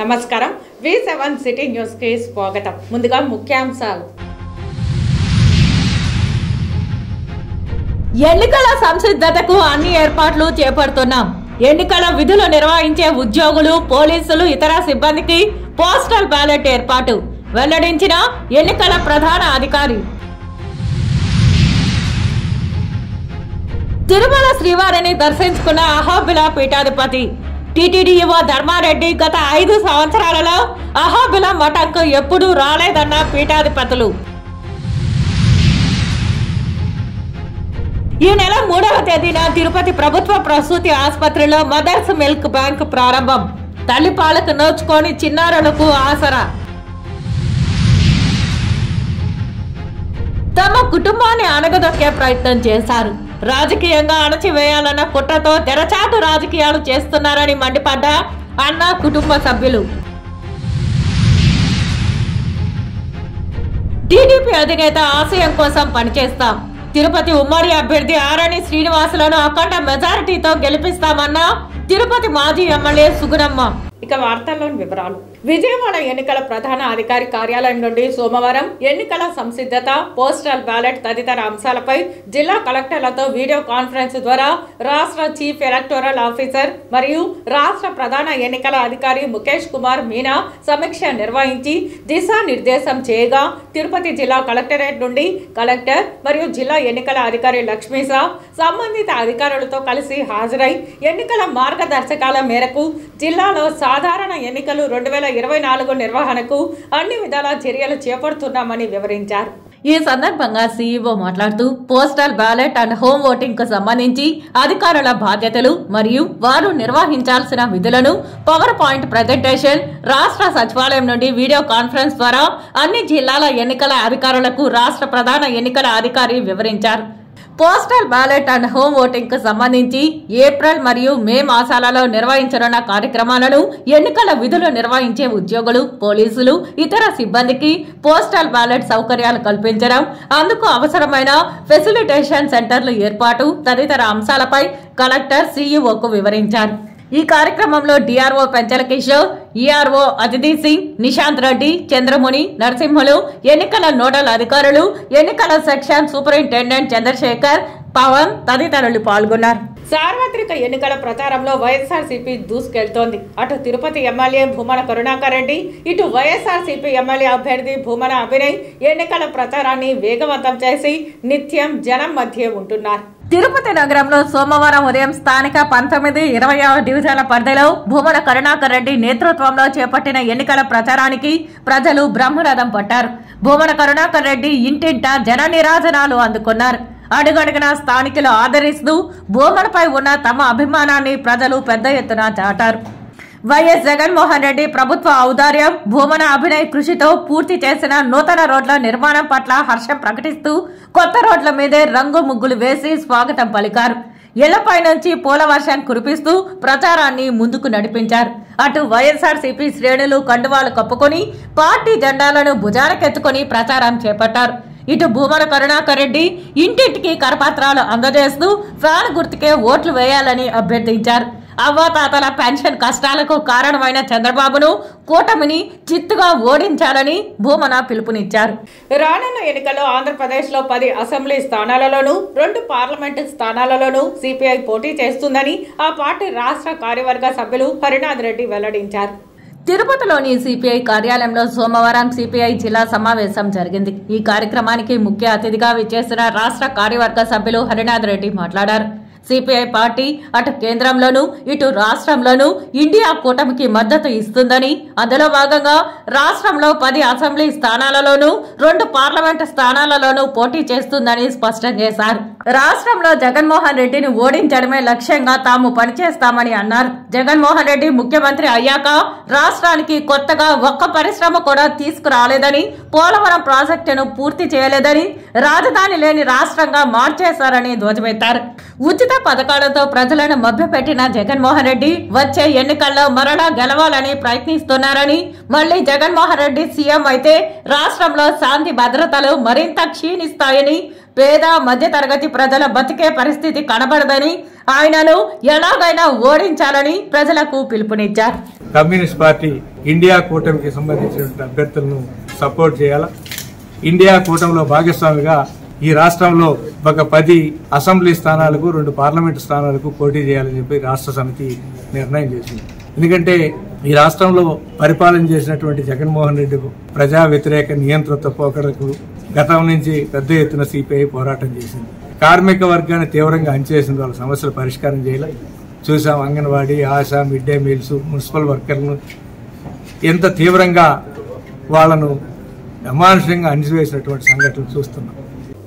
నమస్కారం V7 city news కి స్వాగతం. ముందుగా ముఖ్యాంశాలు. ఎన్నికల సంసిద్ధతకు అన్ని ఏర్పాట్లు చేపడుతున్నాం. ఎన్నికల విధులు నిర్వహించే ఉద్యోగులు, పోలీసులు, ఇతర సిబ్బందికి పోస్టల్ బ్యాలెట్ ఏర్పాటు వెల్లడించిన ఎన్నికల ప్రధాన అధికారి. తిరుమల శ్రీవారిని దర్శించుకున్న అహోబిల పీఠాధిపతి టీటీడీఓ ధర్మారెడ్డి గత 5 సంవత్సరాలలో అహోబిల మఠంకు ఎప్పుడూ రాలేదన్న పీఠాధిపతులు. ఈ నెల 3వ తేదీన తిరుపతి ప్రభుత్వ ప్రసూతి ఆసుపత్రిలో మదర్స్ మిల్క్ బ్యాంక్ ప్రారంభం. తల్లిపాలకు నోచుకొని చిన్నారులకు ఆసరా. తమ కుటుంబాన్ని అణగదొక్కే ప్రయత్నం చేశారు. రాజకీయంగా అణచివేయాలన్న కుట్రతో తెరచాటు రాజకీయాలు చేస్తున్నారని మండిపడ్డ అన్న కుటుంబ సభ్యులు. టీడీపీ అధినేత ఆశయం కోసం పనిచేస్తాం. తిరుపతి ఉమ్మడి అభ్యర్థి ఆరణి శ్రీనివాసులను అఖండ మెజారిటీతో గెలిపిస్తామన్న తిరుపతి మాజీ ఎమ్మెల్యే సుగుణమ్మ. ఇక వార్తల్లోని వివరాలు. విజయవాడ ఎన్నికల ప్రధాన అధికారి కార్యాలయం నుండి సోమవారం ఎన్నికల సంసిద్ధత, పోస్టల్ బ్యాలెట్ తదితర అంశాలపై జిల్లా కలెక్టర్లతో వీడియో కాన్ఫరెన్స్ ద్వారా రాష్ట్ర చీఫ్ ఎలక్టోరల్ ఆఫీసర్ మరియు రాష్ట్ర ప్రధాన ఎన్నికల అధికారి ముఖేష్ కుమార్ మీనా సమీక్ష నిర్వహించి దిశానిర్దేశం చేయగా, తిరుపతి జిల్లా కలెక్టరేట్ నుండి కలెక్టర్ మరియు జిల్లా ఎన్నికల అధికారి లక్ష్మీసా సంబంధిత అధికారులతో కలిసి హాజరై ఎన్నికల మార్గదర్శకాల మేరకు జిల్లాలో సాధారణ ఎన్నికలు 2024 నిర్వహణకు అన్ని విధాల చర్యలు చేపడుతున్నామని వివరించారు. ఈ సందర్భంగా సీఈఓ మాట్లాడుతూ postal ballot and home voting కు సంబంధించి అధికారుల బాధ్యతలు మరియు వారు నిర్వహించాల్సిన విధులను పవర్ పాయింట్ ప్రజెంటేషన్ రాష్ట్ర సచివాలయం నుండి వీడియో కాన్ఫరెన్స్ ద్వారా అన్ని జిల్లాల ఎన్నికల అధికారులకు రాష్ట్ర ప్రధాన ఎన్నికల అధికారి వివరించారు. Postal ballot and home voting కు సంబంధించి ఏప్రిల్ మరియు మే మాసాలలో నిర్వహించనున్న కార్యక్రమాలను ఎన్నికల విధులు నిర్వహించే ఉద్యోగులు, పోలీసులు, ఇతర సిబ్బందికి పోస్టల్ బ్యాలెట్ సౌకర్యాలు కల్పించడం, అందుకు అవసరమైన ఫెసిలిటేషన్ సెంటర్లు ఏర్పాటు తదితర అంశాలపై కలెక్టర్ సీఈఓకు వివరించారు. ఈ కార్యక్రమంలో డిఆర్ఓ పెంచల కిషోర్, ఈఆర్ఓ అతిథి సింగ్, నిశాంత్ రెడ్డి, చంద్రముని, నరసింహులు, ఎన్నికల నోడల్ అధికారులు, ఎన్నికల సెక్షన్ సూపరింటెండెంట్ చంద్రశేఖర్, పవన్ తదితరులు పాల్గొన్నారు. సార్వత్రిక ఎన్నికల ప్రచారంలో వైఎస్ఆర్సీపీ దూసుకెళ్తోంది. అటు తిరుపతి ఎమ్మెల్యే భూమన కరుణాకర్ రెడ్డి, ఇటు వైఎస్ఆర్సీపీ ఎమ్మెల్యే అభ్యర్థి భూమన అభినయ్ ఎన్నికల ప్రచారాన్ని వేగవంతం చేసి నిత్యం జనం మధ్య ఉంటున్నారు. తిరుపతి నగరంలో సోమవారం ఉదయం స్థానిక 19, 20వ డివిజన్ల పరిధిలో భూమన కరుణాకర్ రెడ్డి నేతృత్వంలో చేపట్టిన ఎన్నికల ప్రచారానికి ప్రజలు బ్రహ్మరథం పట్టారు. భూమన కరుణాకర్ రెడ్డి ఇంటింటా జన నిరాజనాలు అందుకున్నారు. అడుగడుగునా స్థానికులు ఆదరిస్తూ భూమనపై ఉన్న తమ అభిమానాన్ని ప్రజలు పెద్ద ఎత్తున చాటారు. వైఎస్ జగన్మోహన్ రెడ్డి ప్రభుత్వ ఔదార్యం, భూమన అభినయ్ కృషితో పూర్తి చేసిన నూతన రోడ్ల నిర్మాణం పట్ల హర్షం ప్రకటిస్తూ కొత్త రోడ్ల మీదే రంగు ముగ్గులు వేసి స్వాగతం పలికారు. ఇళ్లపై నుంచి పూల వర్షం కురిపిస్తూ ప్రచారాన్ని ముందుకు నడిపించారు. అటు వైఎస్ఆర్సీపీ శ్రేణులు కండువాలు కప్పుకొని పార్టీ జెండాలను భుజాలకెత్తుకుని ప్రచారం చేపట్టారు. ఇటు భూమన కరుణాకర్ రెడ్డి ఇంటింటికి కరపత్రాలు అందజేస్తూ ఫ్యాన్ గుర్తుకే ఓట్లు వేయాలని అభ్యర్థించారు. అవ్వాతాతల పెన్షన్ కష్టాలకు కారణమైన చంద్రబాబును, కూటమిని చిత్తుగా ఓడించాలని భూమన పిలుపునిచ్చారు. రానున్న ఎన్నికల్లో ఆంధ్రప్రదేశ్ లో 10 అసెంబ్లీ స్థానాలలోనూ 2 పార్లమెంటు స్థానాలలోనూ సిపిఐ పోటీ చేస్తుందని ఆ పార్టీ రాష్ట్ర కార్యవర్గ సభ్యులు హరినాథ్ రెడ్డి వెల్లడించారు. తిరుపతిలోని సిపిఐ కార్యాలయంలో సోమవారం సిపిఐ జిల్లా సమావేశం జరిగింది. ఈ కార్యక్రమానికి ముఖ్య అతిథిగా విచ్చేసిన రాష్ట్ర కార్యవర్గ సభ్యులు హరినాథ్ రెడ్డి మాట్లాడారు. సిపిఐ పార్టీ అటు కేంద్రంలోనూ ఇటు రాష్ట్రంలోనూ ఇండియా కూటమికి మద్దతు ఇస్తుందని, అందులో భాగంగా రాష్ట్రంలో 10 అసెంబ్లీ స్థానాలలోనూ 2 పార్లమెంటు స్థానాలలోనూ పోటీ చేస్తుందని స్పష్టం చేశారు. రాష్ట్రంలో జగన్మోహన్ రెడ్డిని ఓడించడమే లక్ష్యంగా తాము పనిచేస్తామని అన్నారు. జగన్మోహన్ రెడ్డి ముఖ్యమంత్రి అయ్యాక రాష్ట్రానికి కొత్తగా ఒక్క పరిశ్రమ కూడా తీసుకురాలేదని, పోలవరం ప్రాజెక్టును పూర్తి చేయలేదని, రాజధాని లేని రాష్ట్రంగా మార్చేశారని ధ్వజమెత్తారు. ఉచిత పథకాలతో ప్రజలను మభ్యపెట్టిన జగన్మోహన్ రెడ్డి వచ్చే ఎన్నికల్లో మరలా గెలవాలని ప్రయత్నిస్తున్నారని, మళ్లీ జగన్మోహన్ రెడ్డి సీఎం అయితే రాష్ట్రంలో శాంతి భద్రతలు మరింత క్షీణిస్తాయని, పేద మధ్యతరగతి ప్రజల బతికే పరిస్థితి కనబడదని, ఆయనను ఎలాగైనా ఓడించాలని ప్రజలకు పిలుపునిచ్చారు. కమ్యూనిస్ట్ పార్టీ ఇండియా కూటమికి సంబంధించినటువంటి అభ్యర్థులను సపోర్ట్ చేయాలా. ఇండియా కూటమిలో భాగస్వామిగా ఈ రాష్ట్రంలో ఒక 10 అసెంబ్లీ స్థానాలకు 2 పార్లమెంటు స్థానాలకు పోటీ చేయాలని చెప్పి రాష్ట్ర సమితి నిర్ణయం చేసింది. ఎందుకంటే ఈ రాష్ట్రంలో పరిపాలన చేసినటువంటి జగన్మోహన్ రెడ్డి ప్రజా వ్యతిరేక నియంతృత్వ పోకడలకు గతం నుంచి పెద్ద ఎత్తున సిపిఐ పోరాటం చేసింది. కార్మిక వర్గాన్ని తీవ్రంగా అణిచేసింది. వాళ్ళ సమస్యలు పరిష్కారం చేయాలి. చూసాం, anganwadi, ASHA, mid day meals, municipal వర్కర్లను ఎంత తీవ్రంగా వాళ్ళను అమానుషంగా అణిచివేసినటువంటి సంఘటనలు చూస్తున్నాం.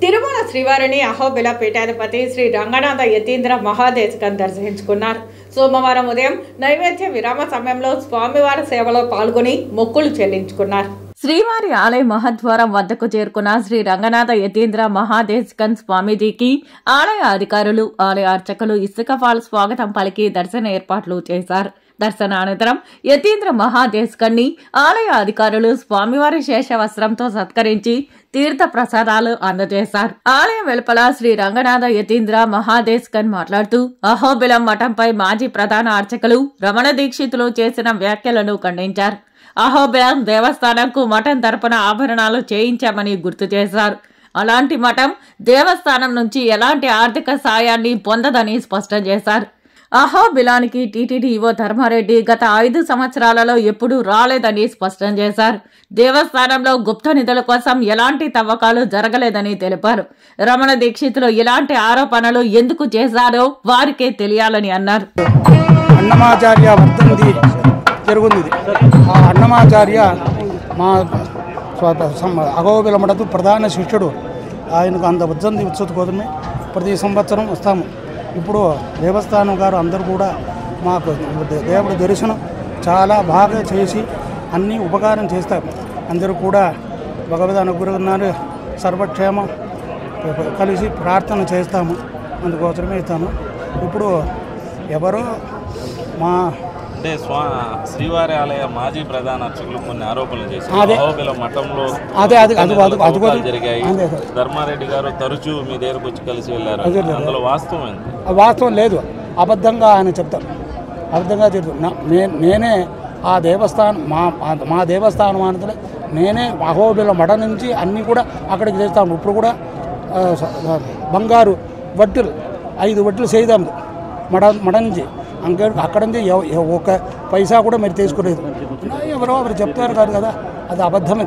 తిరుమల శ్రీవారిని అహోబిల పీఠాధిపతి శ్రీ రంగనాథ యతీంద్ర మహాదేశికన్ దర్శించుకున్నారు. సోమవారం ఉదయం నైవేద్య విరామ సమయంలో స్వామివారి సేవలో పాల్గొని మొక్కులు చెల్లించుకున్నారు. శ్రీవారి ఆలయ మహద్వారం వద్దకు చేరుకున్న శ్రీ రంగనాథ యతీంద్ర మహాదేశికన్ స్వామీజీకి ఆలయ అధికారులు, ఆలయ అర్చకులు ఇసుకపాల్ స్వాగతం పలికి దర్శన ఏర్పాట్లు చేశారు. దర్శనానంతరం యతీంద్ర మహాదేశికన్ని ఆలయ అధికారులు స్వామివారి శేషవస్త్రంతో సత్కరించి తీర్థ ప్రసాదాలు అందజేశారు. ఆలయం వెలుపల శ్రీ రంగనాథ యతీంద్ర మహాదేశికన్ మాట్లాడుతూ అహోబిలం మఠంపై మాజీ ప్రధాన అర్చకులు రమణ దీక్షితులు చేసిన వ్యాఖ్యలను ఖండించారు. అహోబిలం దేవస్థానంకు మఠం తరపున ఆభరణాలు చేయించామని గుర్తు చేశారు. అలాంటి మఠం దేవస్థానం నుంచి ఎలాంటి ఆర్థిక సాయాన్ని పొందదని స్పష్టం చేశారు. అహోబిలానికి టీటీడీ ఈవో ధర్మారెడ్డి గత 5 సంవత్సరాలలో ఎప్పుడూ రాలేదని స్పష్టం చేశారు. దేవస్థానంలో గుప్త నిధుల కోసం ఎలాంటి తవ్వకాలు జరగలేదని తెలిపారు. రమణ దీక్షితులు ఇలాంటి ఆరోపణలు ఎందుకు చేశారో వారికే తెలియాలని అన్నారు. అన్నమాచార్య వర్ధంతి జరుగుతుంది. ఆ అన్నమాచార్య మా అహోబిల మఠం ప్రధాన శిష్యుడు. ఆయనకు అంత వర్ధంతి ఉత్సవం కోసమే ప్రతి సంవత్సరం వస్తాము. ఇప్పుడు దేవస్థానం గారు అందరూ కూడా మాకు దేవుడి దర్శనం చాలా బాగా చేసి అన్ని ఉపకారం చేస్తారు. అందరూ కూడా భగవద్ అనుగ్రహాన్ని సర్వక్షేమం కలిసి ప్రార్థన చేస్తాము. అందుకోసమే ఇస్తాము. ఇప్పుడు ఎవరో మా అంటే శ్రీవారి ఆలయ మాజీ ప్రధాన అర్చకులు కొన్ని ఆరోపణలు చేశారు. మఠంలో జరిగాయి. ధర్మారెడ్డి గారు తరచూ మీ దగ్గరకు వచ్చి కలిసి వెళ్ళారు. అందులో వాస్తవం ఏంటి? వాస్తవం లేదు, అబద్ధంగా ఆయన చెప్తారు. అబద్ధంగా చెప్తాను. నేనే ఆ దేవస్థానం మా దేవస్థానం అంటే నేనే అహోబిల మఠం నుంచి అన్నీ కూడా అక్కడికి చేస్తాను. ఇప్పుడు కూడా బంగారు వడ్డీలు 5 వడ్డీలు చేద్దాం మఠం నుంచి. అక్కడ నుంచి ఒక పైసా కూడా మీరు తీసుకునేది. ఎవరో ఎవరు చెప్తారు కాదు కదా, అది అబద్ధం.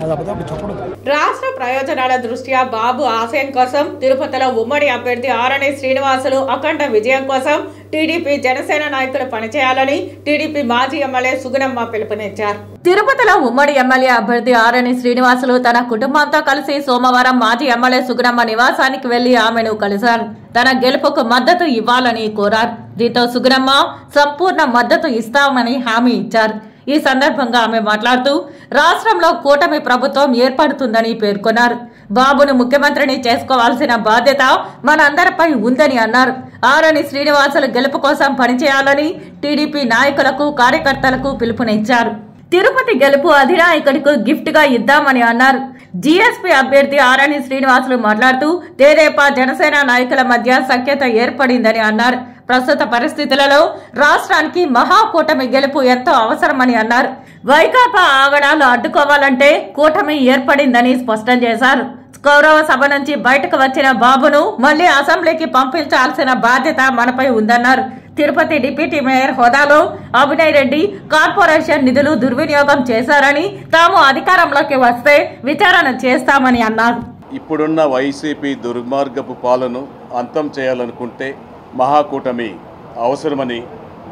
అది అబద్ధం చెప్పకూడదు. రాష్ట్ర ప్రయోజనాల దృష్ట్యా బాబు ఆశయం కోసం తిరుపతిలో ఉమ్మడి అభ్యర్థి ఆరణి శ్రీనివాసులు అఖండ విజయం కోసం టీడీపీ జనసేన నాయకులు పనిచేయాలని టీడీపీ మాజీ ఎమ్మెల్యే సుగుణమ్మ పిలుపునిచ్చారు. తిరుపతిలో ఉమ్మడి ఎమ్మెల్యే అభ్యర్థి ఆరణి శ్రీనివాసులు తన కుటుంబంతో కలిసి సోమవారం మాజీ ఎమ్మెల్యే సుగుణమ్మ నివాసానికి వెళ్లి ఆమెను కలిశారు. తన గెలుపుకు మద్దతు ఇవ్వాలని కోరారు. దీంతో సుగుణమ్మ సంపూర్ణ మద్దతు ఇస్తామని హామీ ఇచ్చారు. ఈ సందర్భంగా ఆమె మాట్లాడుతూ రాష్ట్రంలో కూటమి ప్రభుత్వం ఏర్పడుతుందని పేర్కొన్నారు. బాబును ముఖ్యమంత్రిని చేసుకోవాల్సిన బాధ్యత మనందరిపై ఉందని అన్నారు. ఆరణి శ్రీనివాసులు గెలుపు కోసం పనిచేయాలని టీడీపీ నాయకులకు, కార్యకర్తలకు పిలుపునిచ్చారు. తిరుపతి గెలుపు అధినాయకుడికి గిఫ్ట్ గా ఇద్దామని అన్నారు. జీఎస్పీ అభ్యర్థి ఆరణి శ్రీనివాసులు మాట్లాడుతూ తెదేపా జనసేన నాయకుల మధ్య సఖ్యత ఏర్పడిందని అన్నారు. ప్రస్తుత పరిస్థితులలో రాష్ట్రానికి మహాకూటమి గెలుపు ఎంతో అవసరమని అన్నారు. వైకాపా ఆగడాలు అడ్డుకోవాలంటే కూటమి ఏర్పడిందని స్పష్టం చేశారు. గౌరవ సభ నుంచి బయటకు వచ్చిన బాబును మళ్లీ అసెంబ్లీకి పంపించాల్సిన బాధ్యత మనపై ఉందన్నారు. తిరుపతి డిప్యూటీ మేయర్ హోదాలో అభినయ్ రెడ్డి కార్పొరేషన్ నిధులు దుర్వినియోగం చేశారని, తాము అధికారంలోకి వస్తే విచారణ చేస్తామని అన్నారు. ఇప్పుడున్న వైసీపీ దుర్మార్గపు పాలన అంతం చేయాలనుకుంటే మహాకూటమి అవసరమని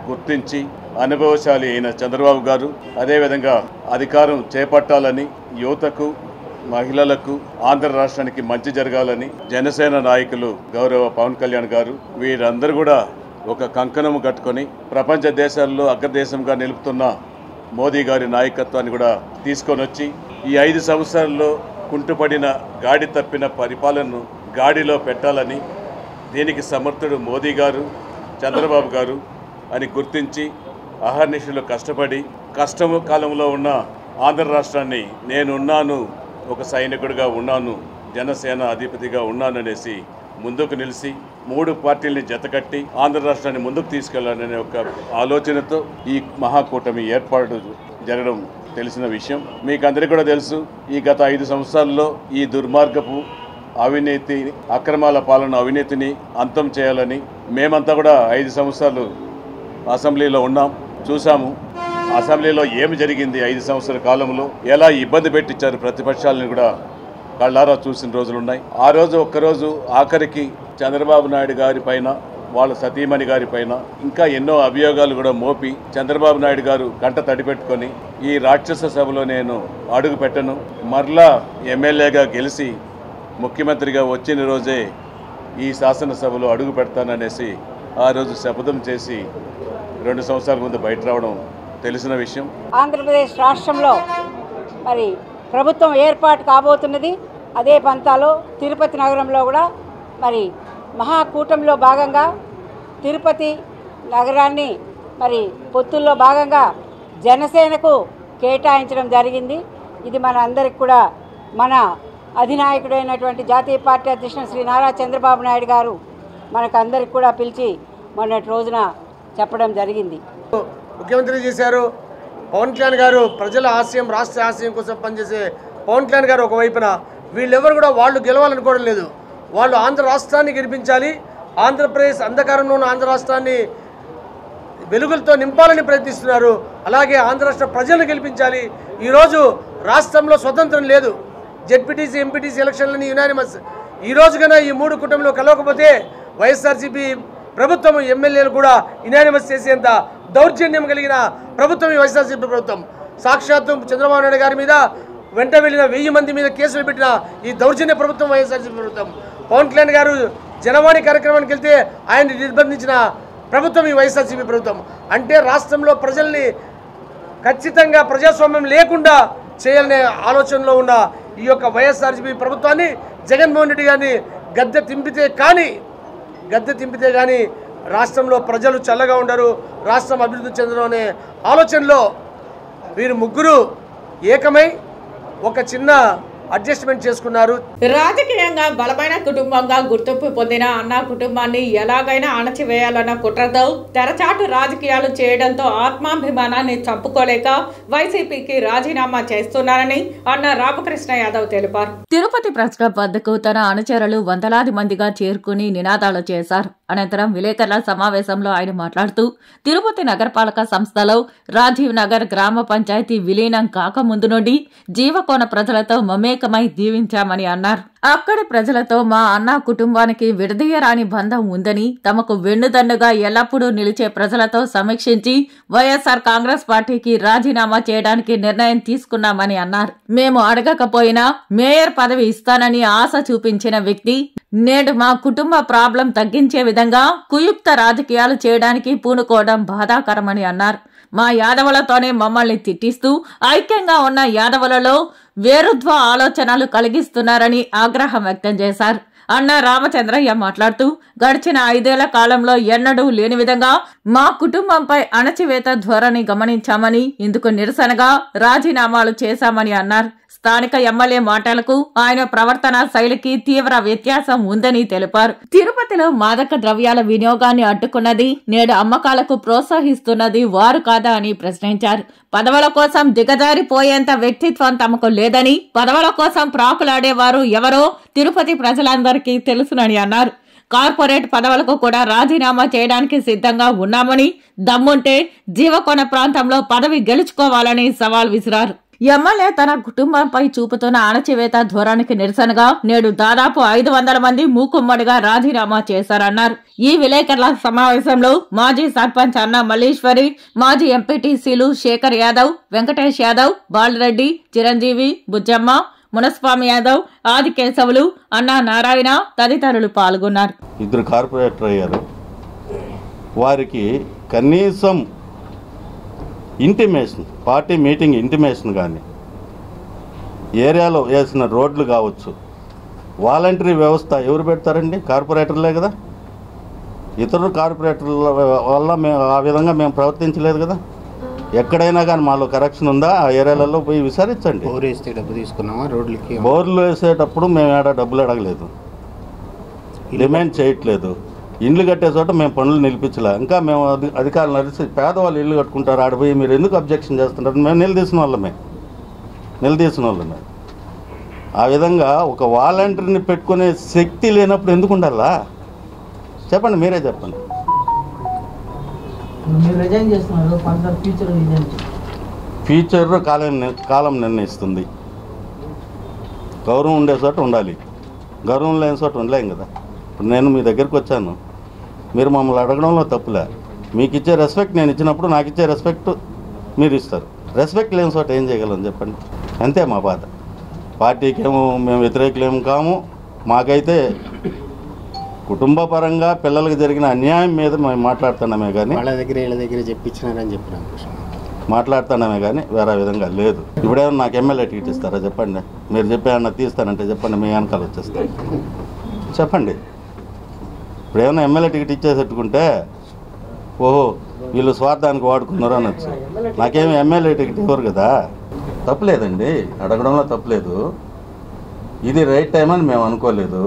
గుర్తించి అనుభవశాలి అయిన చంద్రబాబు గారు అదేవిధంగా అధికారం చేపట్టాలని, యువతకు, మహిళలకు, ఆంధ్ర రాష్ట్రానికి మంచి జరగాలని జనసేన నాయకులు గౌరవ పవన్ కళ్యాణ్ గారు వీరందరూ కూడా ఒక కంకణము కట్టుకొని ప్రపంచ దేశాల్లో అగ్రదేశంగా నిలుపుతున్న మోదీ గారి నాయకత్వాన్ని కూడా తీసుకొని వచ్చి ఈ 5 సంవత్సరాల్లో కుంటుపడిన, గాడి తప్పిన పరిపాలనను గాడిలో పెట్టాలని, దీనికి సమర్థుడు మోదీ గారు, చంద్రబాబు గారు అని గుర్తించి అహర్నిశలు కష్టపడి కష్టము కాలంలో ఉన్న ఆంధ్ర రాష్ట్రాన్ని నేనున్నాను, ఒక సైనికుడిగా ఉన్నాను, జనసేన అధిపతిగా ఉన్నాననేసి ముందుకు నిలిచి 3 పార్టీలని జతకట్టి ఆంధ్ర రాష్ట్రాన్ని ముందుకు తీసుకెళ్లాలనే ఒక ఆలోచనతో ఈ మహాకూటమి ఏర్పాటు జరగడం తెలిసిన విషయం. మీకు అందరికీ కూడా తెలుసు, ఈ గత 5 సంవత్సరాల్లో ఈ దుర్మార్గపు అవినీతి, అక్రమాల పాలన, అవినీతిని అంతం చేయాలని మేమంతా కూడా 5 సంవత్సరాలు అసెంబ్లీలో ఉన్నాం, చూసాము. అసెంబ్లీలో ఏమి జరిగింది 5 సంవత్సరాల కాలంలో, ఎలా ఇబ్బంది పెట్టించారు ప్రతిపక్షాలను కూడా కళ్ళారా చూసిన రోజులున్నాయి. ఆ రోజు ఒక్కరోజు ఆఖరికి చంద్రబాబు నాయుడు గారి పైన, వాళ్ళ సతీమణి గారి పైన ఇంకా ఎన్నో అభియోగాలు కూడా మోపి చంద్రబాబు నాయుడు గారు కంట తడిపెట్టుకొని ఈ రాక్షస సభలో నేను అడుగు పెట్టను, మరలా ఎమ్మెల్యేగా గెలిచి ముఖ్యమంత్రిగా వచ్చిన రోజే ఈ శాసనసభలో అడుగు పెడతాననేసి ఆ రోజు శపథం చేసి 2 సంవత్సరాల ముందు బయట రావడం తెలిసిన విషయం. ఆంధ్రప్రదేశ్ రాష్ట్రంలో మరి ప్రభుత్వం ఏర్పాటు కాబోతున్నది. అదే పంతాలో తిరుపతి నగరంలో కూడా మరి మహాకూటమిలో భాగంగా తిరుపతి నగరాన్ని మరి పొత్తుల్లో భాగంగా జనసేనకు కేటాయించడం జరిగింది. ఇది మన అందరికి కూడా మన అధినాయకుడైనటువంటి జాతీయ పార్టీ అధ్యక్షుడు శ్రీ నారా చంద్రబాబు నాయుడు గారు మనకు అందరికి కూడా పిలిచి మొన్నటి రోజున చెప్పడం జరిగింది. ముఖ్యమంత్రి చేశారు. పవన్ కళ్యాణ్ గారు ప్రజల ఆశయం, రాష్ట్ర ఆశయం కోసం పనిచేసే పవన్ కళ్యాణ్ గారు ఒకవైపున, వీళ్ళెవరు కూడా వాళ్ళు గెలవాలనుకోవడం లేదు. వాళ్ళు ఆంధ్ర రాష్ట్రాన్ని గెలిపించాలి, ఆంధ్రప్రదేశ్ అంధకారంలో ఉన్న ఆంధ్ర రాష్ట్రాన్ని వెలుగులతో నింపాలని ప్రయత్నిస్తున్నారు. అలాగే ఆంధ్ర రాష్ట్ర ప్రజలను గెలిపించాలి. ఈరోజు రాష్ట్రంలో స్వతంత్రం లేదు. జెడ్పీటీసీ, ఎంపీటీసీ ఎలక్షన్లని యునానిమస్. ఈ రోజు కన్నా ఈ 3 కూటమిలో కలవకపోతే వైఎస్ఆర్సీపీ ప్రభుత్వం ఎమ్మెల్యేలు కూడా యునానిమస్ చేసేంత దౌర్జన్యం కలిగిన ప్రభుత్వం ఈ వైఎస్ఆర్సీపీ ప్రభుత్వం. సాక్షాత్తు చంద్రబాబు నాయుడు గారి మీద వెంట వెళ్ళిన 1000 మంది మీద కేసులు పెట్టిన ఈ దౌర్జన్య ప్రభుత్వం వైఎస్ఆర్సీపీ ప్రభుత్వం. పవన్ కళ్యాణ్ గారు జనవాణి కార్యక్రమానికి వెళ్తే ఆయన్ని నిర్బంధించిన ప్రభుత్వం ఈ వైఎస్ఆర్సీపీ ప్రభుత్వం. అంటే రాష్ట్రంలో ప్రజల్ని ఖచ్చితంగా ప్రజాస్వామ్యం లేకుండా చేయాలనే ఆలోచనలో ఉన్న ఈ యొక్క వైఎస్ఆర్సీపీ ప్రభుత్వాన్ని జగన్మోహన్ రెడ్డి గారిని గద్దె తింపితే కానీ రాష్ట్రంలో ప్రజలు చల్లగా ఉండరు, రాష్ట్రం అభివృద్ధి చెందడం అనే ఆలోచనలో వీరు ముగ్గురు ఏకమై ఒక చిన్న అడ్జస్ట్మెంట్ చేసుకున్నారు. రాజకీయంగా బలమైన కుటుంబంగా గుర్తింపు పొందిన అన్నా కుటుంబాన్ని ఎలాగైనా అణచివేయాలన్న కుట్రతో తెరచాటు రాజకీయాలు చేయడంతో ఆత్మాభిమానాన్ని చంపుకోలేక వైసీపీకి రాజీనామా చేస్తున్నారని అన్న రామకృష్ణ యాదవ్ తెలిపారు. తిరుపతి ప్రెస్ క్లబ్ వద్దకు తన అనుచరులు వందలాది మందిగా చేరుకుని నినాదాలు చేశారు. అనంతరం విలేకరుల సమావేశంలో ఆయన మాట్లాడుతూ తిరుపతి నగరపాలక సంస్థలో రాజీవ్ నగర్ గ్రామ పంచాయతీ విలీనం కాకముందు నుండి జీవకోన ప్రజలతో మమేకమై దీవించామని అన్నారు. అక్కడి ప్రజలతో మా అన్న కుటుంబానికి విడదీయరాని బంధం ఉందని, తమకు వెన్నుదన్నుగా ఎల్లప్పుడూ నిలిచే ప్రజలతో సమీక్షించి వైఎస్ఆర్ కాంగ్రెస్ పార్టీకి రాజీనామా చేయడానికి నిర్ణయం తీసుకున్నామని అన్నారు. మేము అడగకపోయినా మేయర్ పదవి ఇస్తానని ఆశ చూపించిన వ్యక్తి నేడు మా కుటుంబ ప్రాబ్లం తగ్గించే విధంగా కుయుక్త రాజకీయాలు చేయడానికి పూనుకోవడం బాధాకరమని అన్నారు. మా యాదవులతోనే మమ్మల్ని తిట్టిస్తూ ఐక్యంగా ఉన్న యాదవులలో వేరుధ్వ ఆలోచనలు కలిగిస్తున్నారని ఆగ్రహం వ్యక్తం చేశారు. అన్న రామచంద్రయ్య మాట్లాడుతూ గడిచిన 5 ఏళ్ల కాలంలో ఎన్నడూ లేని విధంగా మా కుటుంబంపై అణచివేత ధోరణి గమనించామని, ఇందుకు నిరసనగా రాజీనామాలు చేశామని అన్నారు. స్థానిక ఎమ్మెల్యే మాటలకు ఆయన ప్రవర్తన శైలికి తీవ్ర వ్యత్యాసం ఉందని తెలిపారు. తిరుపతిలో మాదక ద్రవ్యాల వినియోగాన్ని అడ్డుకున్నది, నేడు అమ్మకాలకు ప్రోత్సహిస్తున్నది వారు కాదా అని ప్రశ్నించారు. పదవుల కోసం దిగజారిపోయేంత వ్యక్తిత్వం తమకు లేదని, పదవుల కోసం ప్రాకులాడేవారు ఎవరో తిరుపతి ప్రజలందరికీ తెలుసునని అన్నారు. కార్పొరేట్ పదవులకు కూడా రాజీనామా చేయడానికి సిద్ధంగా ఉన్నామని, దమ్ముంటే జీవకోన ప్రాంతంలో పదవి గెలుచుకోవాలని సవాల్ విసిరారు. ఎమ్మెల్యే తన కుటుంబంపై చూపుతున్న అణచివేత ధోరణికి నిరసనగా నేడు దాదాపు 500 మంది మూకుమ్మడిగా రాజీనామా చేశారన్నారు. ఈ విలేకరుల సమావేశంలో మాజీ సర్పంచ్ అన్న మల్లీశ్వరి, మాజీ ఎంపీటీసీలు శేఖర్ యాదవ్, వెంకటేష్ యాదవ్, బాలరెడ్డి, చిరంజీవి, బుజ్జమ్మ, మునస్వామి యాదవ్, ఆది కేశవులు, అన్నా నారాయణ తదితరులు పాల్గొన్నారు. 2 కార్పొరేటర్ అయ్యారు. వారికి కనీసం ఇంటిమేషన్, పార్టీ మీటింగ్ ఇంటిమేషన్ కానీ, ఏరియాలో వేసిన రోడ్లు కావచ్చు, వాలంటరీ వ్యవస్థ ఎవరు పెడతారండి? కార్పొరేటర్లే కదా. ఇతరులు కార్పొరేటర్ల వల్ల మేము ఆ విధంగా మేము ప్రవర్తించలేదు కదా. ఎక్కడైనా కానీ మాలో కరెక్షన్ ఉందా? ఆ ఏరియాలలో పోయి విచారించండి. బోర్ వేస్తే డబ్బు తీసుకున్నామా? రోడ్లకి బోర్లు వేసేటప్పుడు మేము ఏడా డబ్బులు అడగలేదు. డిమాండ్ చేయట్లేదు. ఇండ్లు కట్టే చోట మేము పనులు నిలిపించలే. ఇంకా మేము అధికారులు నడిచి పేదవాళ్ళు ఇల్లు కట్టుకుంటారు, ఆడిపోయి మీరు ఎందుకు అబ్జెక్షన్ చేస్తుంటారు? మేము నిలదీసిన వాళ్ళమే. ఆ విధంగా ఒక వాలంటీర్ని పెట్టుకునే శక్తి లేనప్పుడు ఎందుకు ఉండాలా? చెప్పండి, మీరే చెప్పండి. ఫ్యూచర్ కాలం నిర్ణయిస్తుంది. గౌరవం ఉండే చోట ఉండాలి, గౌరవం లేని చోట ఉండలేం కదా. ఇప్పుడు నేను మీ దగ్గరికి వచ్చాను, మీరు మమ్మల్ని అడగడంలో తప్పులే. మీకు ఇచ్చే రెస్పెక్ట్ నేను ఇచ్చినప్పుడు నాకు ఇచ్చే రెస్పెక్ట్ మీరు ఇస్తారు. రెస్పెక్ట్ లేని చోట ఏం చేయగలం చెప్పండి? అంతే మా బాధ. పార్టీకేమో మేము వ్యతిరేకులేము కాము. మాకైతే కుటుంబ పరంగా పిల్లలకు జరిగిన అన్యాయం మీద మేము మాట్లాడుతున్నామే కానీ వాళ్ళ దగ్గర చెప్పించినారని చెప్పినాను మాట్లాడుతున్నామే కానీ వేరే విధంగా లేదు. ఇప్పుడేమన్నా నాకు ఎమ్మెల్యే టికెట్ ఇస్తారా చెప్పండి? మీరు చెప్పేమన్నా తీస్తానంటే చెప్పండి, మీ వెనకాల వచ్చేస్తాను చెప్పండి. ఇప్పుడేమన్నా ఎమ్మెల్యే టికెట్ ఇచ్చేసట్టుకుంటే ఓహో వీళ్ళు స్వార్థానికి వాడుకున్నారు అనొచ్చు. నాకేమి ఎమ్మెల్యే టికెట్ ఇవ్వరు కదా. తప్పులేదండి, అడగడంలో తప్పులేదు. ఇది రైట్ టైం అని మేము అనుకోలేదు.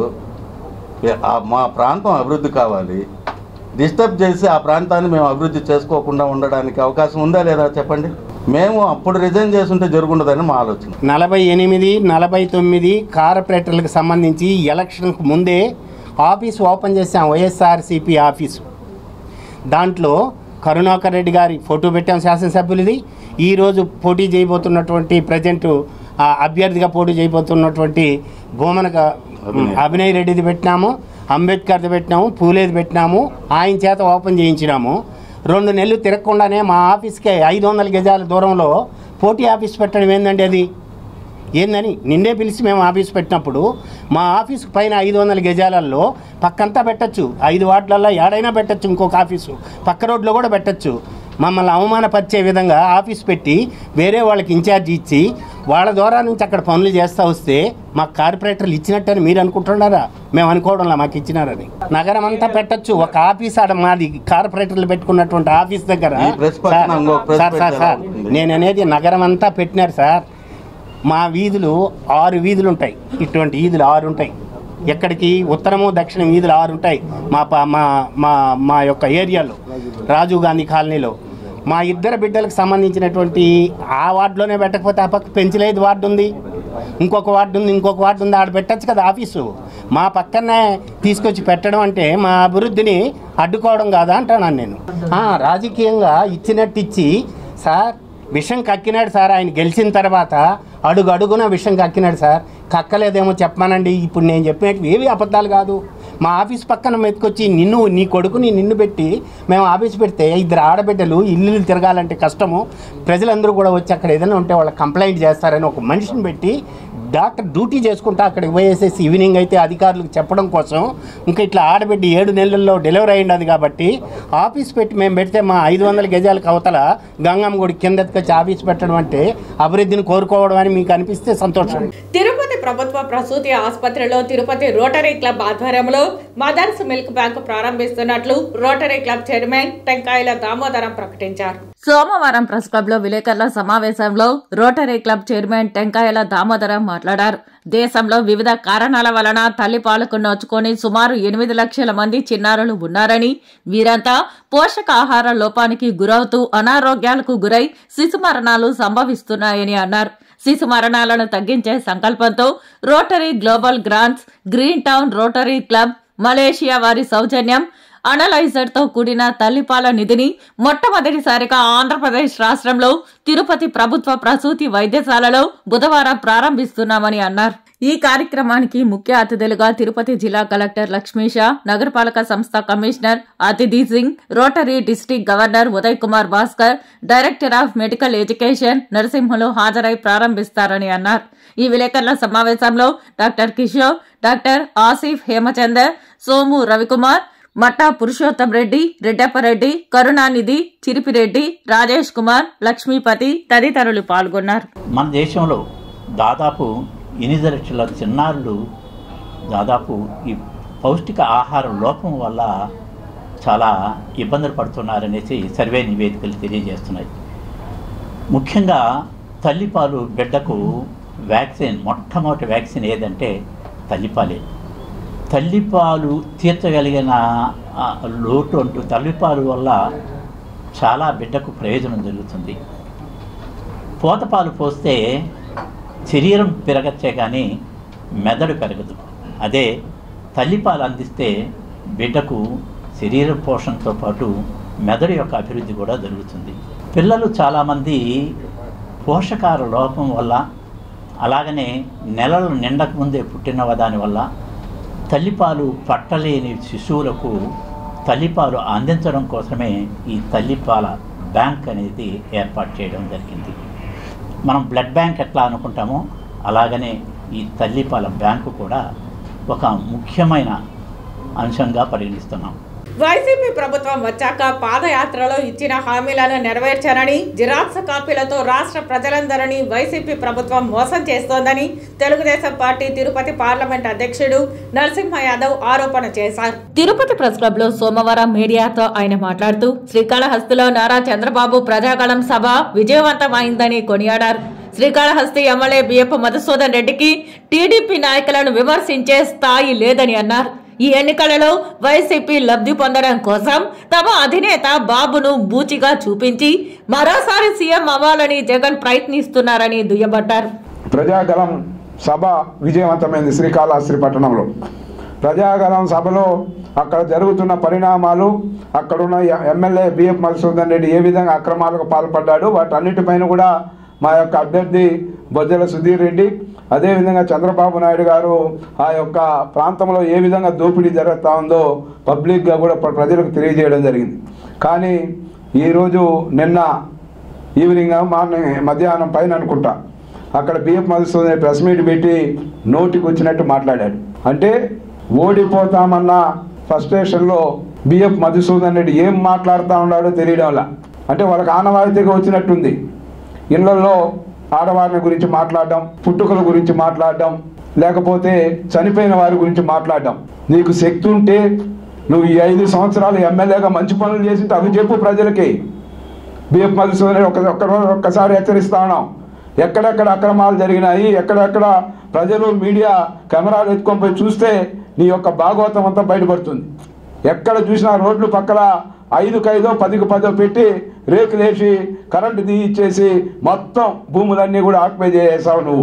మా ప్రాంతం అభివృద్ధి కావాలి, డిస్టర్బ్ చేసి ఆ ప్రాంతాన్ని మేము అభివృద్ధి చేసుకోకుండా ఉండడానికి అవకాశం ఉందా లేదా చెప్పండి? మేము అప్పుడు రిజైన్ చేస్తుంటే జరుగుండదని మా ఆలోచన. 48, 49 కార్పొరేటర్లకు సంబంధించి ఎలక్షన్కు ముందే ఆఫీస్ ఓపెన్ చేసాం, వైఎస్ఆర్సీపీ ఆఫీసు. దాంట్లో కరుణాకర్ రెడ్డి గారి ఫోటో పెట్టాం శాసనసభ్యులది. ఈరోజు పోటీ చేయబోతున్నటువంటి ప్రజెంట్ అభ్యర్థిగా పోటీ చేయబోతున్నటువంటి భూమన అభినయ్ రెడ్డిది పెట్టినాము, అంబేద్కర్ది పెట్టినాము, పూలేది పెట్టినాము. ఆయన చేత ఓపెన్ చేయించినాము. 2 నెలలు తిరగకుండానే మా ఆఫీస్కే 500 గజాల దూరంలో పోటీ ఆఫీస్ పెట్టడం ఏందండి? అది ఏందని నిన్నే పిలిచి మేము ఆఫీస్ పెట్టినప్పుడు మా ఆఫీసు పైన 500 గజాలలో పక్కంతా పెట్టచ్చు, 5 వార్డులలో ఏడైనా పెట్టచ్చు, ఇంకొక ఆఫీసు పక్క రోడ్లో కూడా పెట్టచ్చు. మమ్మల్ని అవమానపరిచే విధంగా ఆఫీస్ పెట్టి వేరే వాళ్ళకి ఇన్ఛార్జ్ ఇచ్చి వాళ్ళ ద్వారా నుంచి అక్కడ పనులు చేస్తూ వస్తే మాకు కార్పొరేటర్లు ఇచ్చినట్టని మీరు అనుకుంటున్నారా? మేము అనుకోవడంలా మాకు ఇచ్చినారని. నగరం అంతా పెట్టచ్చు, ఒక ఆఫీస్ ఆడ మాది కార్పొరేటర్లు పెట్టుకున్నటువంటి ఆఫీస్ దగ్గర. సార్ నేను అనేది నగరం అంతా పెట్టినారు సార్. మా వీధులు 6 వీధులు ఉంటాయి, ఇటువంటి వీధులు 6 ఉంటాయి. ఎక్కడికి ఉత్తరము దక్షిణం వీధులు 6 ఉంటాయి మా మా మా మా యొక్క ఏరియాలో, రాజీవ్ గాంధీ కాలనీలో. మా 2 బిడ్డలకు సంబంధించినటువంటి ఆ వార్డులోనే పెట్టకపోతే ఆ పక్క పెంచలేదు వార్డు ఉంది, ఇంకొక వార్డు ఉంది, ఆడ పెట్టచ్చు కదా ఆఫీసు. మా పక్కనే తీసుకొచ్చి పెట్టడం అంటే మా అభివృద్ధిని అడ్డుకోవడం కాదా అంటున్నాను నేను. రాజకీయంగా ఇచ్చినట్టు ఇచ్చి సార్ విషం కక్కినాడు సార్. ఆయన గెలిచిన తర్వాత అడుగున విషం కక్కినాడు సార్. కక్కలేదేమో చెప్పమానండి. ఇప్పుడు నేను చెప్పినట్టు ఏవి అబద్ధాలు కాదు. మా ఆఫీస్ పక్కన మెతుకొచ్చి నీ కొడుకుని పెట్టి మేము ఆఫీస్ పెడితే 2 ఆడబిడ్డలు ఇల్లు తిరగాలంటే కష్టము. ప్రజలందరూ కూడా వచ్చి అక్కడ ఏదైనా ఉంటే వాళ్ళకి కంప్లైంట్ చేస్తారని ఒక మనిషిని పెట్టి డాక్టర్ డ్యూటీ చేసుకుంటా అక్కడికి పోయేసేసి ఈవినింగ్ అయితే అధికారులకు చెప్పడం కోసం ఇంకా ఇట్లా ఆడబిడ్డ 7 నెలల్లో డెలివరీ అయింది కాబట్టి ఆఫీస్ పెట్టి మేము పెడితే మా 500 గజాలకు అవతల గంగమ్మ గుడి కిందకి వచ్చి ఆఫీస్ పెట్టడం అంటే అభివృద్ధిని కోరుకోవడం అని మీకు అనిపిస్తే సంతోషం. తిరుపతి ప్రభుత్వ ప్రసూతి ఆసుపత్రిలో తిరుపతి రోటరీ క్లబ్ ఆధ్వర్యంలో మదర్స్ మిల్క్ బ్యాంకు ప్రారంభిస్తున్నట్లు rotary club chairman Tenkayala Damodaram ప్రకటించారు. సోమవారం ప్రెస్ క్లబ్ లో విలేకరుల సమావేశంలో rotary club chairman Tenkayala Damodaram మాట్లాడారు. దేశంలో వివిధ కారణాల వలన తల్లిపాలకు నోచుకొని సుమారు 8 లక్షల మంది చిన్నారులు ఉన్నారని, వీరంతా పోషకాహార లోపానికి గురవుతూ అనారోగ్యాలకు గురై శిశు మరణాలు సంభవిస్తున్నాయని అన్నారు. శిశు మరణాలను తగ్గించే సంకల్పంతో rotary global grants, green town rotary club Malaysia వారి సౌజన్యం అనలైజర్ తో కూడిన తల్లిపాల నిధిని మొట్టమొదటిసారిగా ఆంధ్రప్రదేశ్ రాష్ట్రంలో తిరుపతి ప్రభుత్వ ప్రసూతి వైద్యశాలలో బుధవారం ప్రారంభిస్తున్నామని అన్నారు. ఈ కార్యక్రమానికి ముఖ్య అతిథులుగా తిరుపతి జిల్లా కలెక్టర్ లక్ష్మీష, నగరపాలక సంస్థ కమిషనర్ అతిథి Singh, rotary district governor Uday Kumar Bhaskar, director of medical education Narasimhulu హాజరై ప్రారంభిస్తారని అన్నారు. ఈ విలేకరుల సమావేశంలో డాక్టర్ కిషోర్, డాక్టర్ ఆసిఫ్ హేమచందర్, సోము రవికుమార్, మట్టా పురుషోత్తం రెడ్డి, రెడ్డప్పరెడ్డి, కరుణానిధి, చిరిపిరెడ్డి, రాజేష్ కుమార్, లక్ష్మీపతి తదితరులు పాల్గొన్నారు. మన దేశంలో దాదాపు 8 లక్షల చిన్నారులు దాదాపు ఈ పౌష్టిక ఆహార లోపం వల్ల చాలా ఇబ్బందులు పడుతున్నారనేసి సర్వే నివేదికలు తెలియజేస్తున్నాయి. ముఖ్యంగా తల్లిపాలు బిడ్డకు వ్యాక్సిన్, మొట్టమొదటి వ్యాక్సిన్ ఏదంటే తల్లిపాలే. తల్లిపాలు తీర్చగలిగిన లోటు అంటూ తల్లిపాలు వల్ల చాలా బిడ్డకు ప్రయోజనం జరుగుతుంది. పోతపాలు పోస్తే శరీరం పెరగచ్చే కానీ మెదడు పెరగదు. అదే తల్లిపాలు అందిస్తే బిడ్డకు శరీర పోషణతో పాటు మెదడు యొక్క అభివృద్ధి కూడా జరుగుతుంది. పిల్లలు చాలామంది పోషకాహార లోపం వల్ల, అలాగనే నెలలు నిండక ముందే పుట్టిన దానివల్ల తల్లిపాలు పట్టలేని శిశువులకు తల్లిపాలు అందించడం కోసమే ఈ తల్లిపాల బ్యాంక్ అనేది ఏర్పాటు చేయడం జరిగింది. మనం బ్లడ్ బ్యాంక్ ఎట్లా అనుకుంటామో అలాగనే ఈ తల్లిపాల బ్యాంకు కూడా ఒక ముఖ్యమైన అంశంగా పరిగణిస్తున్నాం. వైసీపీ ప్రభుత్వం వచ్చాక పాదయాత్రలో ఇచ్చిన హామీలను నెరవేర్చారని, జిరాక్స్ కాపీలతో రాష్ట్ర ప్రజలందరినీ వైసీపీ ప్రభుత్వం మోసం చేస్తోందని తెలుగుదేశం పార్టీ తిరుపతి పార్లమెంట్ అధ్యక్షుడు నరసింహ యాదవ్ ఆరోపణ చేశారు. తిరుపతి ప్రెస్ క్లబ్ లో సోమవారం మీడియాతో ఆయన మాట్లాడుతూ శ్రీకాళహస్తిలో నారా చంద్రబాబు ప్రజాగళం సభ విజయవంతమైందని కొనియాడారు. శ్రీకాళహస్తి ఎమ్మెల్యే బియ్యపు మధుసూదన్ రెడ్డికి టీడీపీ నాయకులను విమర్శించే స్థాయి లేదని అన్నారు. ఈ ఎన్నికలలో వైసీపీ లబ్ధి పొందడం కోసం తమ అధినేత బాబును బూచిగా చూపించి మరోసారి సీఎం అవ్వాలని జగన్ ప్రయత్నిస్తున్నారని దుయ్యబట్టారు. ప్రజాగళం సభ విజయవంతమైంది శ్రీకాళహస్తి పట్టణంలో. ప్రజాగళం సభలో అక్కడ జరుగుతున్న పరిణామాలు, అక్కడున్న ఎమ్మెల్యే బిఎఫ్ మధుసూదన్ రెడ్డి ఏ విధంగా అక్రమాలకు పాల్పడ్డాడు, వాటన్నిటిపైన కూడా మా యొక్క అభ్యర్థి బొజ్జల సుధీర్ రెడ్డి, అదేవిధంగా చంద్రబాబు నాయుడు గారు ఆ యొక్క ప్రాంతంలో ఏ విధంగా దోపిడీ జరుగుతూ ఉందో పబ్లిక్గా కూడా ప్రజలకు తెలియజేయడం జరిగింది. కానీ ఈరోజు నిన్న ఈవినింగ్ మధ్యాహ్నం పైన అనుకుంటా అక్కడ బిఎఫ్ మధుసూదన్ ప్రెస్ మీట్ పెట్టి నోటికి వచ్చినట్టు మాట్లాడాడు. అంటే ఓడిపోతామన్న ఫ్రస్ట్రేషన్లో బిఎఫ్ మధుసూదన్ రెడ్డి ఏం మాట్లాడుతూ ఉన్నాడో తెలియడం వల్ల, అంటే వాళ్ళకి ఆనవాయితీగా వచ్చినట్టుంది. ఇళ్లలో ఆడవారిని గురించి మాట్లాడడం, పుట్టుకల గురించి మాట్లాడడం, లేకపోతే చనిపోయిన వారి గురించి మాట్లాడడం. నీకు శక్తి ఉంటే నువ్వు ఈ 5 సంవత్సరాలు ఎమ్మెల్యేగా మంచి పనులు చేసింటే అవి చెప్పు ప్రజలకి. బిఎఫ్ మధుసూదన్ ఒక్కసారి హెచ్చరిస్తా ఉన్నాం. ఎక్కడెక్కడ అక్రమాలు జరిగినాయి, ఎక్కడెక్కడ ప్రజలు మీడియా కెమెరాలు ఎత్తుకొని పోయి చూస్తే నీ యొక్క భాగవతం అంతా బయటపడుతుంది. ఎక్కడ చూసినా రోడ్లు పక్కల 5కు 5 10కు 10 పెట్టి రేకులు వేసి కరెంటు తీయించేసి మొత్తం భూములన్నీ కూడా ఆక్యుపై చేసావు.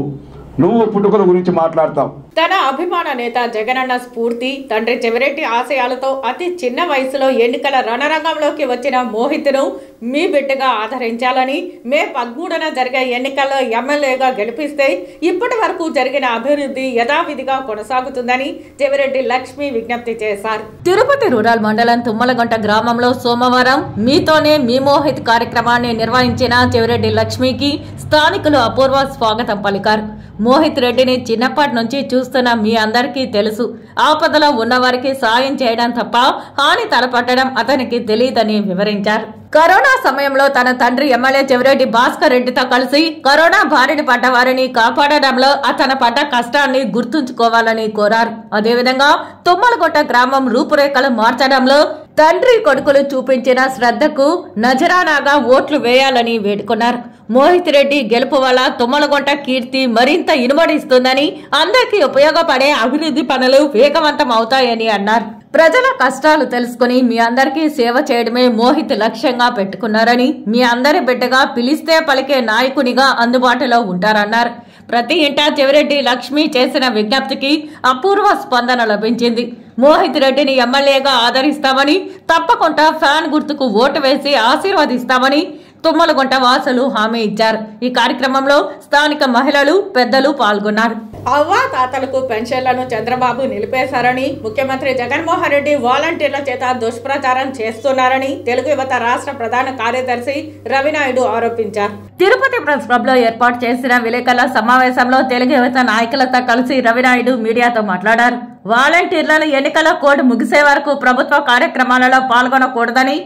నువ్వు పుట్టుకల గురించి మాట్లాడతావు. తన అభిమాన నేత జగనన్న స్ఫూర్తి, తండ్రి చెవిరెడ్డి ఆశయాలతో అతి చిన్న వయసులో ఎన్నికల రణరంగంలోకి వచ్చిన మోహిత్ను మీ బిడ్డగా ఆదరించాలని, మే 13న జరిగే ఎన్నికల్లో ఎమ్మెల్యేగా గెలిపిస్తే ఇప్పటి వరకు జరిగిన అభివృద్ధి యథావిధిగా కొనసాగుతుందని చెవిరెడ్డి లక్ష్మి విజ్ఞప్తి చేశారు. తిరుపతి రూరల్ మండలం తుమ్మలగుంట గ్రామంలో సోమవారం మీతోనే మీ మోహిత్ కార్యక్రమాన్ని నిర్వహించిన చెవిరెడ్డి లక్ష్మికి స్థానికులు అపూర్వ స్వాగతం పలికారు. మోహిత్ రెడ్డిని చిన్నప్పటి నుంచి చూస్తున్న మీ అందరికీ తెలుసు. ఆపదలో ఉన్నవారికి సాయం చేయడం తప్ప హాని తలపట్టడం అతనికి తెలియదని వివరించారు. కరోనా సమయంలో తన తండ్రి ఎమ్మెల్యే చెవిరెడ్డి భాస్కర్ రెడ్డితో కలిసి కరోనా బారిన పడ్డ వారిని కాపాడడంలో అతను పడ్డ కష్టాన్ని గుర్తుంచుకోవాలని కోరారు. అదేవిధంగా తుమ్మలగుంట గ్రామం రూపురేఖలు మార్చడంలో తండ్రి కొడుకులు చూపించిన శ్రద్ధకు నజరానాగా ఓట్లు వేయాలని వేడుకున్నారు. మోహిత్ రెడ్డి గెలుపు వల్ల తుమ్మలగుంట కీర్తి మరింత ఇనుమడిస్తుందని, అందరికీ ఉపయోగపడే అభివృద్ధి పనులు వేగవంతం అవుతాయని అన్నారు. ప్రజల కష్టాలు తెలుసుకుని మీ అందరికీ సేవ చేయడమే మోహిత్ లక్ష్యంగా పెట్టుకున్నారని, మీ అందరి బిడ్డగా పిలిస్తే పలికే నాయకునిగా అందుబాటులో ఉంటారన్నారు. ప్రతి ఇంటా చెవిరెడ్డి లక్ష్మి చేసిన విజ్ఞప్తికి అపూర్వ స్పందన లభించింది. మోహిత్ రెడ్డిని ఎమ్మెల్యేగా ఆదరిస్తామని, తప్పకుండా ఫ్యాన్ గుర్తుకు ఓటు వేసి ఆశీర్వదిస్తామని తుమ్మలగుంట వాసులు హామీ ఇచ్చారు. ఈ కార్యక్రమంలో స్థానిక మహిళలు, పెద్దలు పాల్గొన్నారు. అవ్వా తాతలకు పెన్షన్లను చంద్రబాబు నిలిపేశారని, ముఖ్యమంత్రి జగన్మోహన్ రెడ్డి వాలంటీర్ల చేత దుష్ప్రచారం చేస్తున్నారని తెలుగు యువత రాష్ట్ర ప్రధాన కార్యదర్శి రవినాయుడు ఆరోపించారు. తిరుపతి ప్రెస్ క్లబ్ లో ఏర్పాటు చేసిన విలేకరుల సమావేశంలో తెలుగు యువత నాయకులతో కలిసి రవినాయుడు మీడియాతో మాట్లాడారు. వాలంటీర్లను ఎన్నికల కోడ్ ముగిసే వరకు ప్రభుత్వ కార్యక్రమాలలో పాల్గొనకూడదని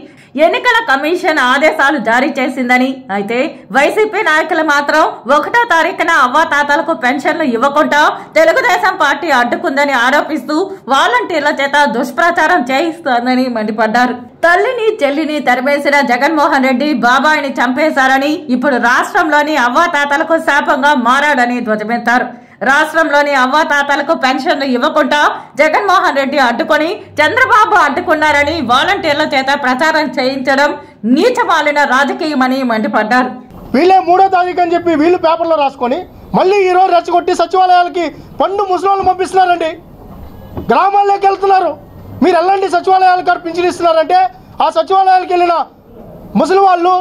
ఎన్నికల కమిషన్ ఆదేశాలు జారీ చేసిందని, అయితే వైసీపీ నాయకులు మాత్రం 1వ తారీఖున అవ్వాతాతలకు పెన్షన్లు ఇవ్వకుండా తెలుగుదేశం పార్టీ అడ్డుకుందని ఆరోపిస్తూ వాలంటీర్ల చేత దుష్ప్రచారం చేయిస్తోందని మండిపడ్డారు. తల్లిని చెల్లిని తరిమేసిన జగన్మోహన్ రెడ్డి బాబాయిని చంపేశారని, ఇప్పుడు రాష్ట్రంలోని అవ్వాతాతలకు శాపంగా మారాడని ధ్వజమెత్తారు. రాష్ట్రంలోని అవ్వాతాతలకు పెన్షన్లు ఇవ్వకుండా జగన్మోహన్ రెడ్డి అడ్డుకొని చంద్రబాబు అడ్డుకున్నారని వాలంటీర్ల చేత ప్రచారం చేయించడం నీచమాలిన రాజకీయమని మండిపడ్డారు. వీళ్ళే 3వ తారీఖు అని చెప్పి వీళ్ళు పేపర్లో రాసుకొని మళ్ళీ ఈరోజు రెచ్చగొట్టి సచివాలయాలకి పండు ముసలోళ్ళు పంపిస్తున్నారండి. గ్రామాల్లోకి వెళ్తున్నారు. మీరు వెళ్ళండి సచివాలయాలకు కాడ పింఛన్ ఇస్తున్నారంటే ఆ సచివాలయాలకు వెళ్ళిన ముసలి వాళ్ళు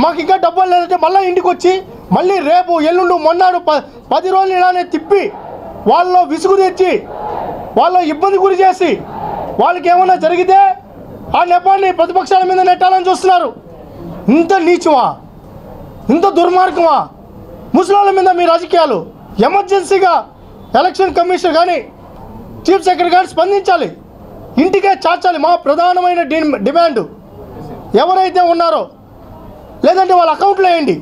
మాకు ఇంకా డబ్బులు లేదంటే మళ్ళీ ఇంటికి వచ్చి మళ్ళీ రేపు ఎల్లుండు మొన్నాడు 10 రోజులు ఇలానే తిప్పి వాళ్ళలో విసుగు తెచ్చి వాళ్ళ ఇబ్బంది గురి చేసి వాళ్ళకి ఏమైనా జరిగితే ఆ నెపాన్ని ప్రతిపక్షాల మీద నెట్టాలని చూస్తున్నారు. ఇంత నీచమా, ఇంత దుర్మార్గమా ముసలాళ్ళ మీద మీ రాజకీయాలు? ఎమర్జెన్సీగా ఎలక్షన్ కమిషనర్ కానీ చీఫ్ సెక్రటరీ కానీ స్పందించాలి, ఇంటికే చాచాలి. మా ప్రధానమైన డిమాండ్ ఎవరైతే ఉన్నారో లేదంటే వాళ్ళ అకౌంట్లో వేయండి.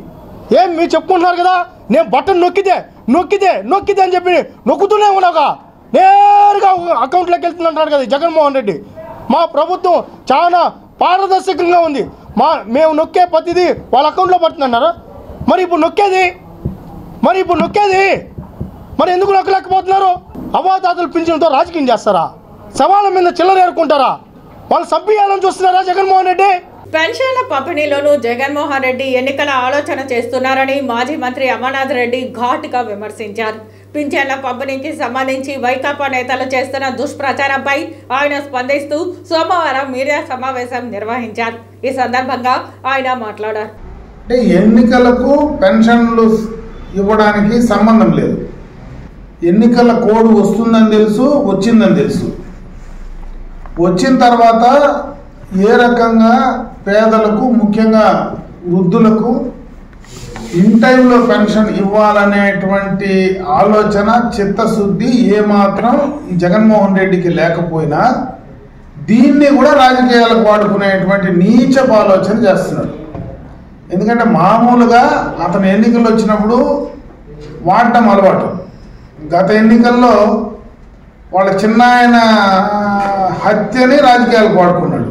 ఏం మీరు చెప్పుకుంటున్నారు కదా, నేను బటన్ నొక్కితే అని చెప్పి నొక్కుతూనే ఉన్నాగా నేరుగా అకౌంట్లోకి వెళ్తున్నట్టు కదా జగన్మోహన్ రెడ్డి. మా ప్రభుత్వం చాలా పారదర్శకంగా ఉంది. మేము నొక్కే ప్రతిదీ వాళ్ళ అకౌంట్లో పడుతుందన్నారా? మరి ఇప్పుడు నొక్కేది మరి ఎందుకు నొక్కలేకపోతున్నారు? అవాతాతలు పింఛన్తో రాజకీయం చేస్తారా? సవాళ్ళ మీద చిల్లర ఏరుకుంటారా? వాళ్ళు సంపియాలని చూస్తున్నారా జగన్మోహన్ రెడ్డి? పెన్షన్ల పంపిణీలోనూ జగన్మోహన్ రెడ్డి ఎన్నికల ఆలోచన చేస్తున్నారని మాజీ మంత్రి అమర్నాథ్ రెడ్డి ఘాటుగా విమర్శించారు. పింఛన్ల పంపిణీకి సంబంధించి వైకాపా నేతలు చేస్తున్న దుష్ప్రచారంపై ఆయన స్పందిస్తూ సోమవారం మీడియా సమావేశం నిర్వహించారు. ఈ సందర్భంగా ఆయన మాట్లాడారు. ఎన్నికలకు పెన్షన్లు ఇవ్వడానికి సంబంధం లేదు. ఎన్నికల కోడ్ వస్తుందని తెలుసు, వచ్చిందని తెలుసు. వచ్చిన తర్వాత ఏ రకంగా పేదలకు ముఖ్యంగా వృద్ధులకు ఇన్ టైంలో పెన్షన్ ఇవ్వాలనేటువంటి ఆలోచన చిత్తశుద్ధి ఏమాత్రం ఈ జగన్మోహన్ రెడ్డికి లేకపోయినా దీన్ని కూడా రాజకీయాలకు వాడుకునేటువంటి నీచపు ఆలోచన చేస్తున్నాడు. ఎందుకంటే మామూలుగా అతను ఎన్నికలు వచ్చినప్పుడు వాడటం అలవాటు. గత ఎన్నికల్లో వాళ్ళ చిన్నాయన హత్యని రాజకీయాలకు వాడుకున్నాడు.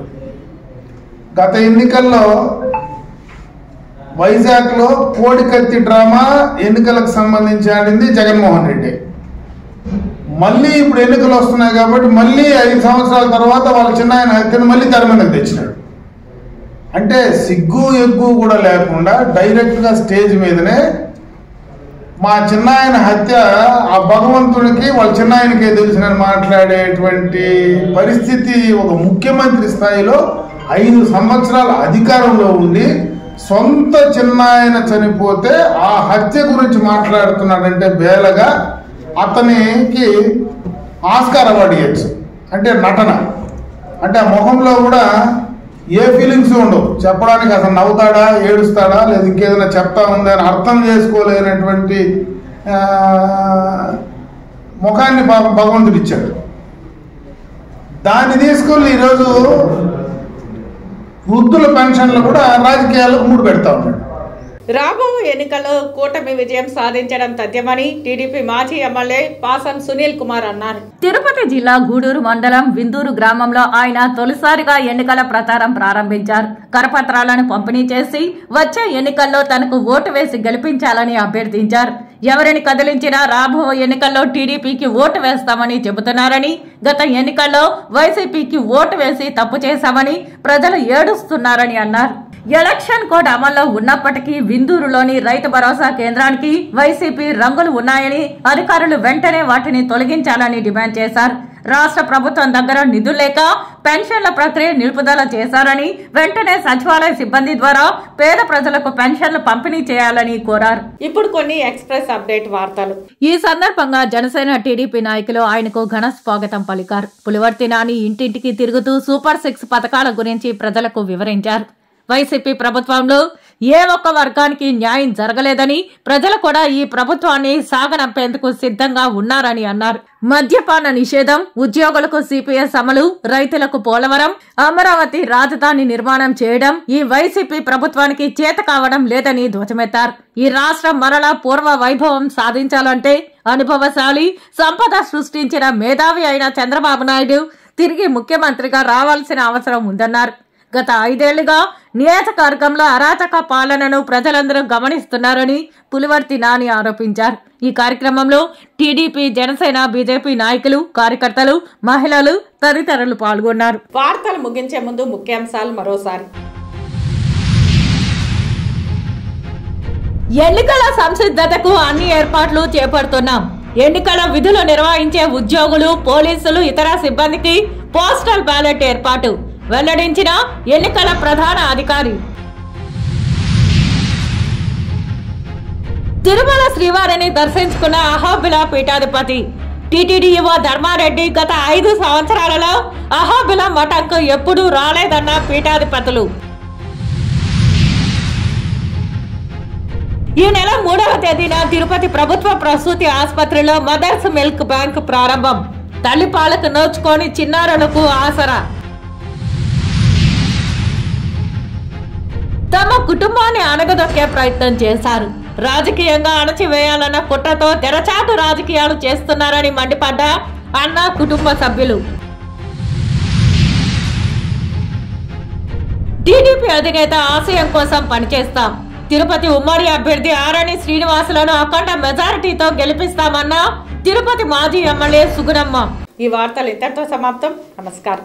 గత ఎన్నికల్లో వైజాగ్లో కోడికత్తి డ్రామా ఎన్నికలకు సంబంధించి ఆడింది జగన్మోహన్ రెడ్డి. మళ్ళీ ఇప్పుడు ఎన్నికలు వస్తున్నాయి కాబట్టి మళ్ళీ 5 సంవత్సరాల తర్వాత వాళ్ళ చిన్నాయన హత్యను మళ్ళీ తెర మీదకి తెచ్చినాడు. అంటే సిగ్గు ఎగ్గు కూడా లేకుండా డైరెక్ట్గా స్టేజ్ మీదనే మా చిన్నాయన హత్య ఆ భగవంతుడికి వాళ్ళ చిన్నాయనకే తెలిసిన మాట్లాడేటువంటి పరిస్థితి ఒక ముఖ్యమంత్రి స్థాయిలో 5 సంవత్సరాల అధికారంలో ఉండి సొంత చిన్నాయన చనిపోతే ఆ హత్య గురించి మాట్లాడుతున్నాడంటే బేలగా అతనికి ఆస్కార్ అవార్డు ఇవ్వచ్చు. అంటే నటన అంటే ఆ ముఖంలో కూడా ఏ ఫీలింగ్స్ ఉండవు. చెప్పడానికి అసలు నవ్వుతాడా, ఏడుస్తాడా, లేదా ఇంకేదైనా చెప్తా ఉందా అని అర్థం చేసుకోలేనటువంటి ముఖాన్ని భగవంతుడు ఇచ్చాడు. దాన్ని తీసుకొని ఈరోజు వృద్ధుల పెన్షన్లు కూడా రాజకీయాలకు మూడు పెడతా ఉన్నాడు. రాబో ఎన్నికల్లో కూటమి విజయం సాధించడం తథ్యమని టీడీపీ మాజీ ఎమ్మెల్యే పాసం సునీల్ కుమార్ అన్నారు. తిరుపతి జిల్లా గూడూరు మండలం విందూరు గ్రామంలో ఆయన తొలిసారిగా ఎన్నికల ప్రచారం ప్రారంభించారు. కరపత్రాలను పంపిణీ చేసి వచ్చే ఎన్నికల్లో తనకు ఓటు వేసి గెలిపించాలని అభ్యర్థించారు. ఎవరిని కదిలించినా రాబో ఎన్నికల్లో టీడీపీకి ఓటు వేస్తామని చెబుతున్నారని, గత ఎన్నికల్లో వైసీపీకి ఓటు వేసి తప్పు చేశామని ప్రజలు ఏడుస్తున్నారని అన్నారు. ఎలక్షన్ కోడ్ అమల్లో ఉన్నప్పటికీ విందూరులోని రైతు భరోసా కేంద్రానికి వైసీపీ రంగులు ఉన్నాయని అధికారులు వెంటనే వాటిని తొలగించాలని డిమాండ్ చేశారు. రాష్ట్ర ప్రభుత్వం దగ్గర నిధులు లేక పెన్షన్ల ప్రక్రియ నిలుపుదల చేశారని, వెంటనే సచివాలయ సిబ్బంది ద్వారా పేద ప్రజలకు పెన్షన్లు పంపిణీ చేయాలని కోరారు. ఇప్పుడు కొన్ని ఎక్స్ప్రెస్ అప్డేట్ వార్తలు. ఈ సందర్భంగా జనసేన టీడీపీ నాయకులు ఆయనకు ఘన స్వాగతం పలికారు. పులివర్తి నాని ఇంటింటికి తిరుగుతూ సూపర్ 6 పథకాల గురించి ప్రజలకు వివరించారు. వైసీపీ ప్రభుత్వంలో ఏ ఒక్క వర్గానికి న్యాయం జరగలేదని, ప్రజలు కూడా ఈ ప్రభుత్వాన్ని సాగనంపేందుకు సిద్ధంగా ఉన్నారని అన్నారు. మద్యపాన నిషేధం, ఉద్యోగులకు సిపిఎస్ అమలు, రైతులకు పోలవరం, అమరావతి రాజధాని నిర్మాణం చేయడం ఈ వైసీపీ ప్రభుత్వానికి చేత కావడం లేదని ధ్వజమెత్తారు. ఈ రాష్ట్రం మరలా పూర్వ వైభవం సాధించాలంటే అనుభవశాలి, సంపద సృష్టించిన మేధావి అయిన చంద్రబాబు నాయుడు తిరిగి ముఖ్యమంత్రిగా రావాల్సిన అవసరం ఉందన్నారు. గత 5 ఏళ్లుగా నియోజకవర్గంలో అరాచక పాలనను ప్రజలందరూ గమనిస్తున్నారని పులివర్తి నాని ఆరోపించారు. ఈ కార్యక్రమంలో టీడీపీ, జనసేన, బీజేపీ నాయకులు, కార్యకర్తలు, మహిళలు తదితరులు పాల్గొన్నారు. వార్తలు ముగించే ముందు ముఖ్యాంశాలు మరోసారి. ఎన్నికల సంసిద్ధతకు అన్ని ఏర్పాట్లు చేపడుతున్నాం. ఎన్నికల విధులు నిర్వహించే ఉద్యోగులు, పోలీసులు, ఇతర సిబ్బందికి పోస్టల్ బ్యాలెట్ ఏర్పాటు వెల్లడించిన ఎన్నికల ప్రధాన అధికారి. తిరుమల శ్రీవారిని దర్శించుకున్న అహోబిల పీఠాధిపతి. టీటీడీ యువ ధర్మారెడ్డి గత 5 సంవత్సరాలలో అహోబిల మఠంకు ఎప్పుడూ రాలేదన్న పీఠాధిపతులు. ఈ నెల 3వ తేదీన తిరుపతి ప్రభుత్వ ప్రసూతి ఆసుపత్రిలో మదర్స్ మిల్క్ బ్యాంక్ ప్రారంభం. తల్లిపాలకు నోచుకొని చిన్నారులకు ఆసరా. తమ కుటుంబాన్ని అణగదొక్కే ప్రయత్నం చేశారు. రాజకీయంగా అణచివేయాలన్న కుట్రతో తెరచాటు రాజకీయాలు చేస్తున్నారని మండిపడ్డ అన్న కుటుంబ సభ్యులు. టీడీపీ అధినేత ఆశయం కోసం పనిచేస్తాం. తిరుపతి ఉమ్మడి అభ్యర్థి ఆరణి శ్రీనివాసులను అఖండ మెజారిటీతో గెలిపిస్తామన్న తిరుపతి మాజీ ఎమ్మెల్యే సుగుణమ్మ. ఈ వార్తలు ఇంతటితో సమాప్తం. నమస్కారం.